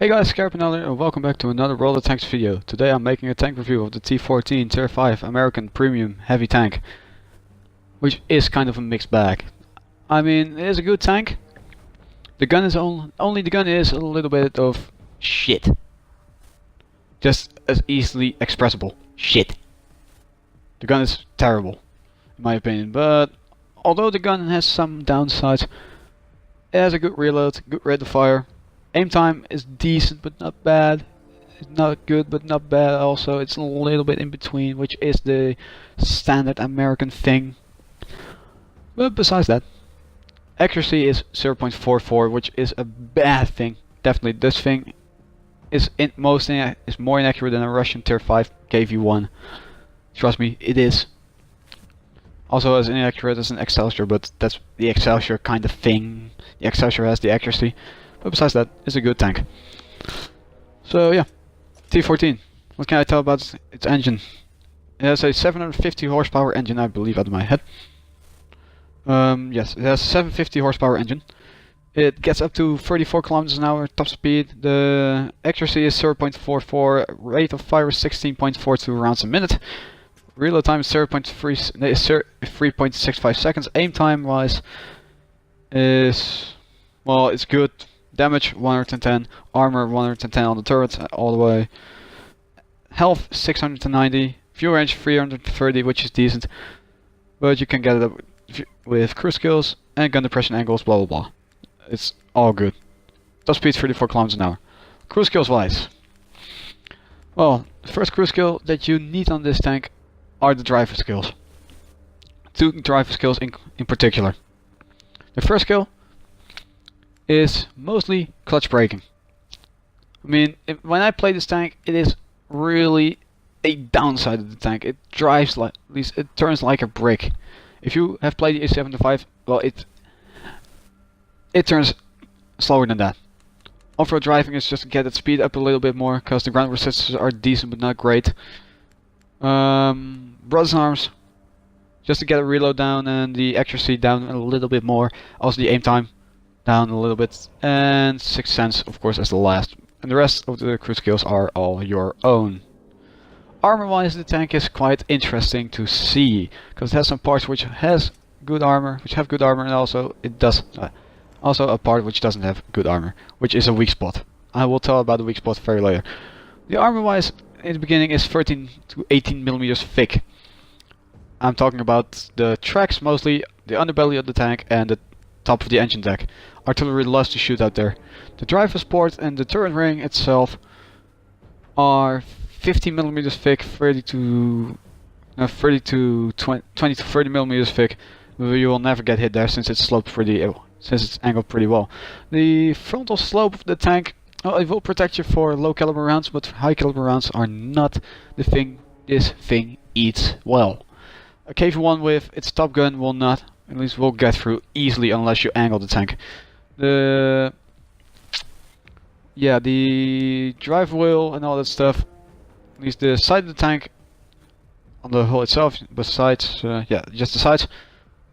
Hey guys, Scarpinelli and welcome back to another World of Tanks video. Today I'm making a tank review of the T14 Tier 5 American Premium Heavy Tank, which is kind of a mixed bag. I mean, it is a good tank. The gun is only the gun is a little bit of shit. Just as easily expressible. Shit. The gun is terrible, in my opinion, but although the gun has some downsides, it has a good reload, good rate of fire. Aim time is decent but not bad. It's not good but not bad also. It's a little bit in between, which is the standard American thing. But besides that, accuracy is 0.44, which is a bad thing. Definitely, this thing is more inaccurate than a Russian Tier 5 KV-1. Trust me, it is. Also as inaccurate as an Excelsior, but that's the Excelsior kind of thing. The Excelsior has the accuracy. But besides that, it's a good tank. So yeah, T14. What can I tell about its engine? It has a 750 horsepower engine, I believe, out of my head. Yes, it has a 750 horsepower engine. It gets up to 34 kilometers an hour top speed. The accuracy is 0.44. Rate of fire is 16.42 rounds a minute. Reload time is 3.65 seconds. Aim time wise is, well, it's good. Damage 110, armor 110 on the turret all the way. Health 690, view range 330, which is decent. But you can get it up with cruise skills and gun depression angles, blah blah blah. It's all good. Top speed 34 kilometers an hour. Cruise skills wise, well, the first cruise skill that you need on this tank are the driver skills. Two driver skills in particular. The first skill is mostly clutch braking. I mean, when I play this tank, it is really a downside of the tank. It drives like, at least it turns like a brick. If you have played the A75, well, it turns slower than that. Off-road driving is just to get its speed up a little bit more, because the ground resistors are decent but not great. Brothers and arms, just to get a reload down and the accuracy down a little bit more. Also the aim time down a little bit, and Sixth Sense of course as the last, and the rest of the crew skills are all your own. Armor wise, the tank is quite interesting to see, because it has some parts which have good armor, and also it does also a part which doesn't have good armor, which is a weak spot. I will tell about the weak spot very later. The armor wise in the beginning is 13 to 18 millimeters thick. I'm talking about the tracks mostly, the underbelly of the tank and the top of the engine deck. Artillery loves to shoot out there. The driver's port and the turret ring itself are 15 millimeters thick, 20 to 30 millimeters thick. You will never get hit there since it's sloped since it's angled pretty well. The frontal slope of the tank, well, it will protect you for low caliber rounds, but high caliber rounds are not the thing this thing eats well. A KV-1 with its top gun will not, at least will get through easily unless you angle the tank. The drive wheel and all that stuff, at least the side of the tank, on the hull itself, besides, just the sides,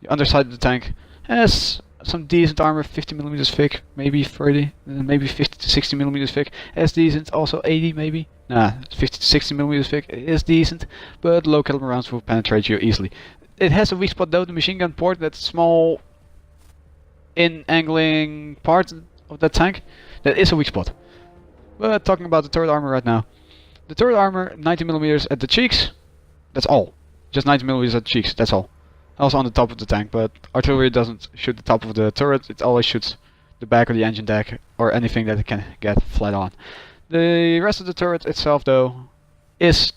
the underside of the tank has some decent armor, 50 millimeters thick, maybe 30, maybe 50 to 60 millimeters thick. As decent, also 80 maybe. Nah, 50 to 60 millimeters thick is decent, but low caliber rounds will penetrate you easily. It has a weak spot though, the machine gun port, that small in-angling part of that tank, that is a weak spot. But talking about the turret armor right now. The turret armor, 90 millimeters at the cheeks, that's all. Just 90 millimeters at the cheeks, that's all. Also on the top of the tank, but artillery doesn't shoot the top of the turret, it always shoots the back of the engine deck or anything that it can get flat on. The rest of the turret itself though is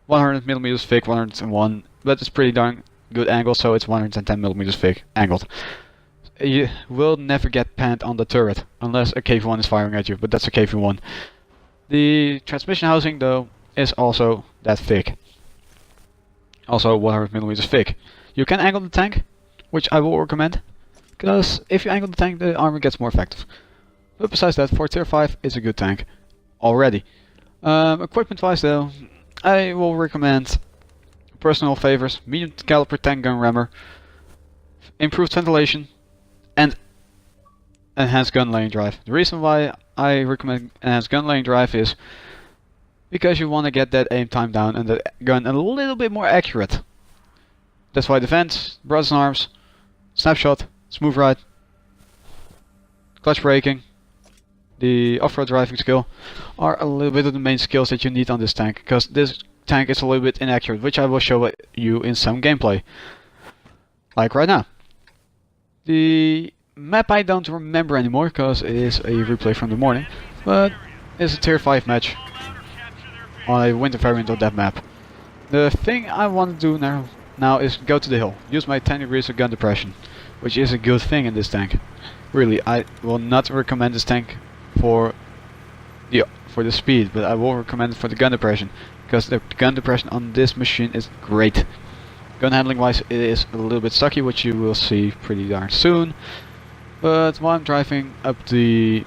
100 millimeters thick, 101, but it's pretty darn good angle, so it's 110 millimeters thick angled. You will never get panned on the turret unless a KV-1 is firing at you, but that's a KV-1. The transmission housing though is also that thick. Also 100 millimeters thick. You can angle the tank, which I will recommend, because if you angle the tank, the armor gets more effective. But besides that, for Tier 5, it's a good tank already. Equipment wise though, I will recommend personal favors: medium caliber tank gun rammer, improved ventilation, and enhanced gun laying drive. The reason why I recommend enhanced gun laying drive is because you want to get that aim time down and the gun a little bit more accurate. That's why defense, brothers in arms, snapshot, smooth ride, clutch braking, the off-road driving skill are a little bit of the main skills that you need on this tank, because this tank is a little bit inaccurate, which I will show you in some gameplay. Like right now. The map I don't remember anymore because it is a replay from the morning, but it's a tier 5 match on a winter variant of that map. The thing I want to do now is go to the hill, use my 10 degrees of gun depression, which is a good thing in this tank. Really, I will not recommend this tank for the speed, but I will recommend it for the gun depression, because the gun depression on this machine is great. Gun handling wise, it is a little bit sucky, which you will see pretty darn soon. But while I'm driving up the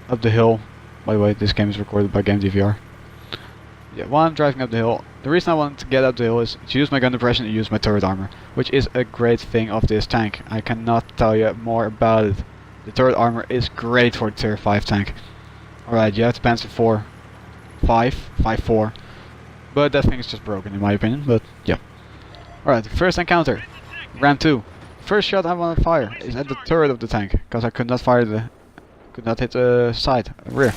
hill, by the way, this game is recorded by Game DVR. Yeah, while I'm driving up the hill, the reason I wanted to get up the hill is to use my gun depression and use my turret armor, which is a great thing of this tank. I cannot tell you more about it. The turret armor is great for a tier 5 tank. Alright, you have the Panzer 5.4, but that thing is just broken in my opinion, but yeah. Alright, first encounter, Ram 2. First shot I want to fire is at the turret of the tank, because I could not hit the side, rear.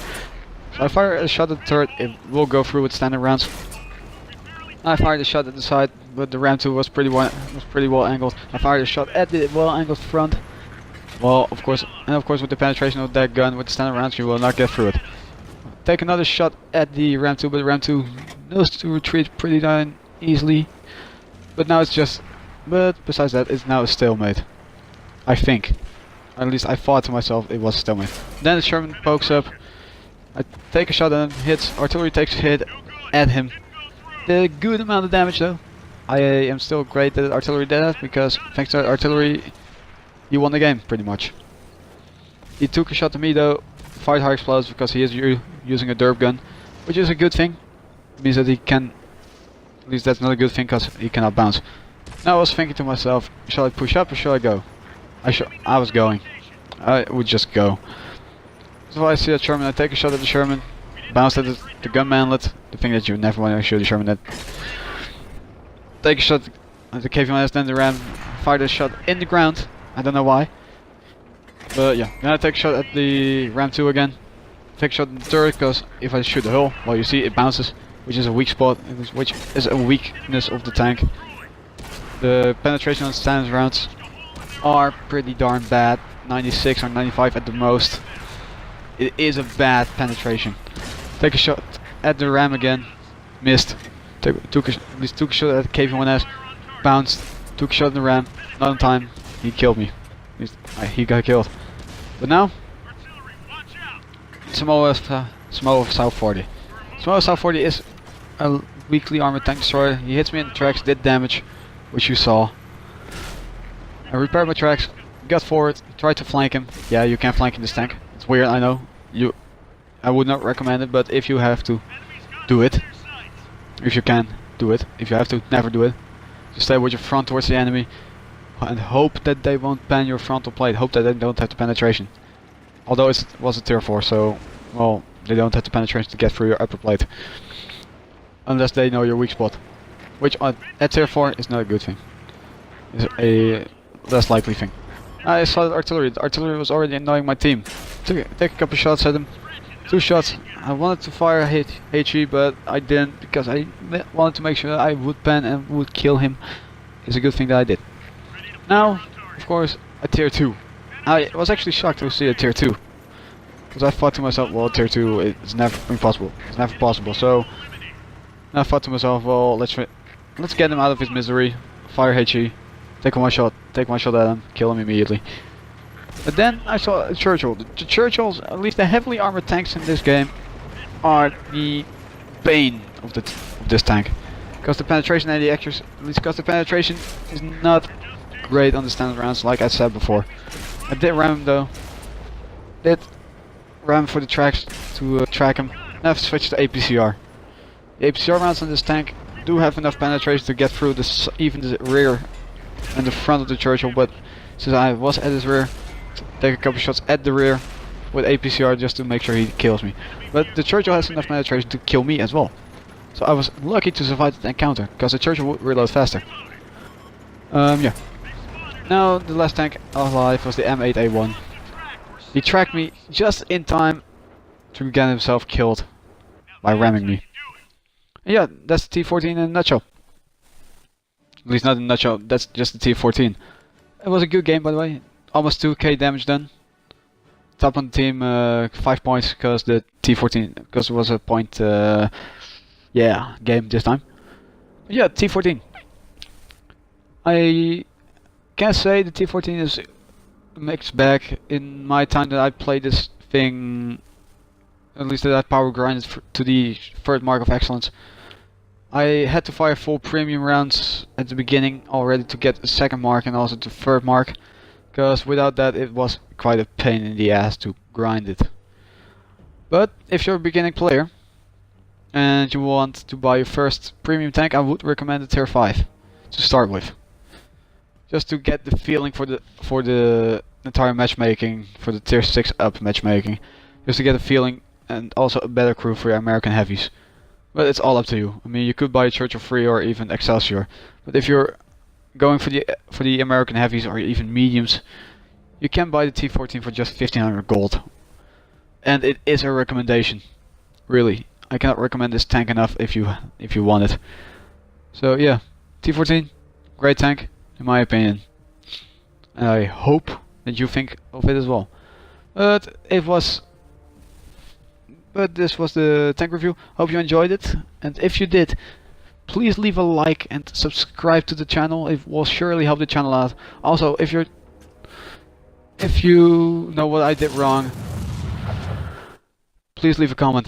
So I fire a shot at the turret, it will go through with standard rounds. I fired a shot at the side, but the Ram 2 was pretty well angled. I fired a shot at the well angled front. Well, of course with the penetration of that gun with the standard rounds you will not get through it. Take another shot at the Ram 2, but the Ram 2 knows to retreat pretty darn easily. But now it's just, but besides that, it's now a stalemate. I think. At least I thought to myself it was a stalemate. Then the Sherman pokes up. I take a shot at him, hits, artillery takes a hit at him. Did a good amount of damage though. I am still great at artillery death, because thanks to artillery he won the game pretty much. He took a shot at me though, fired high explosives because he is using a derp gun, which is a good thing. It means that he can, at least that's not a good thing because he cannot bounce. Now I was thinking to myself, shall I push up or shall I go? I was going. I would just go. So I see that Sherman, I take a shot at the Sherman, bounce at the gun manlet, the thing that you never want to shoot the Sherman at. Take a shot at the KV-1S, then the Ram, fired a shot in the ground, I don't know why. But yeah, then I take a shot at the Ram 2 again. Take a shot at the turret, because if I shoot the hull, well you see it bounces, which is a weak spot, which is a weakness of the tank. The penetration on standard rounds are pretty darn bad, 96 or 95 at the most. It is a bad penetration. Take a shot at the Ram again, missed. Took a shot at the KV-1S, bounced, took a shot at the Ram, not in time, he killed me. He got killed. But now, Samoa South 40. Samoa South 40 is a weakly armored tank destroyer. He hits me in the tracks, did damage, which you saw. I repaired my tracks, got forward, tried to flank him. Yeah, you can flank in this tank. It's weird, I know. I would not recommend it, but if you have to, do it. If you can, do it. If you have to, never do it. Just stay with your front towards the enemy and hope that they won't pan your frontal plate. Hope that they don't have the penetration. Although it was a tier 4, so, well, they don't have the penetration to get through your upper plate. Unless they know your weak spot. Which at tier 4 is not a good thing. It's a less likely thing. I saw the artillery. The artillery was already annoying my team. Take a couple shots at him. 2 shots. I wanted to fire HE, but I didn't because I wanted to make sure that I would pan and would kill him. It's a good thing that I did. Now, of course, a tier 2. I was actually shocked to see a tier 2. Because I thought to myself, well, tier 2 is never impossible. It's never possible. So, I thought to myself, well, let's get him out of his misery. Fire HE. Take one shot at him, kill him immediately. But then I saw a Churchill. The Churchills, at least the heavily armored tanks in this game, are the bane of this tank. Because the penetration and the accuracy, at least because the penetration is not great on the standard rounds, like I said before. I did ram him though. Did ram for the tracks to track him. Now I've switched to APCR. The APCR rounds on this tank do have enough penetration to get through even the rear and the front of the Churchill, but since I was at his rear, take a couple shots at the rear with APCR just to make sure he kills me. But the Churchill has enough penetration to kill me as well. So I was lucky to survive the encounter, because the Churchill would reload faster. Yeah. Now the last tank alive was the M8A1. He tracked me just in time to get himself killed by ramming me. And yeah, that's the T14 in a nutshell. At least not in a nutshell, that's just the T14. It was a good game, by the way. Almost 2k damage done. Top on the team, 5 points because the T14, because it was a point, yeah, game this time. But yeah, T14. I can say the T14 is a mixed bag. In my time that I played this thing, at least that I power grinded to the third mark of excellence, I had to fire full premium rounds at the beginning already to get the second mark and also the third mark, because without that it was quite a pain in the ass to grind it. But if you're a beginning player and you want to buy your first premium tank, I would recommend the tier 5 to start with. Just to get the feeling for the entire matchmaking, for the tier 6 up matchmaking. Just to get a feeling and also a better crew for your American heavies. But it's all up to you. I mean, you could buy a Churchill free or even Excelsior. But if you're going for the American heavies or even mediums, you can buy the T14 for just 1500 gold. And it is a recommendation. Really. I cannot recommend this tank enough if you want it. So yeah, T14, great tank in my opinion. And I hope that you think of it as well. But this was the tank review. Hope you enjoyed it, and if you did, please leave a like and subscribe to the channel. It will surely help the channel out. Also, if you know what I did wrong, please leave a comment.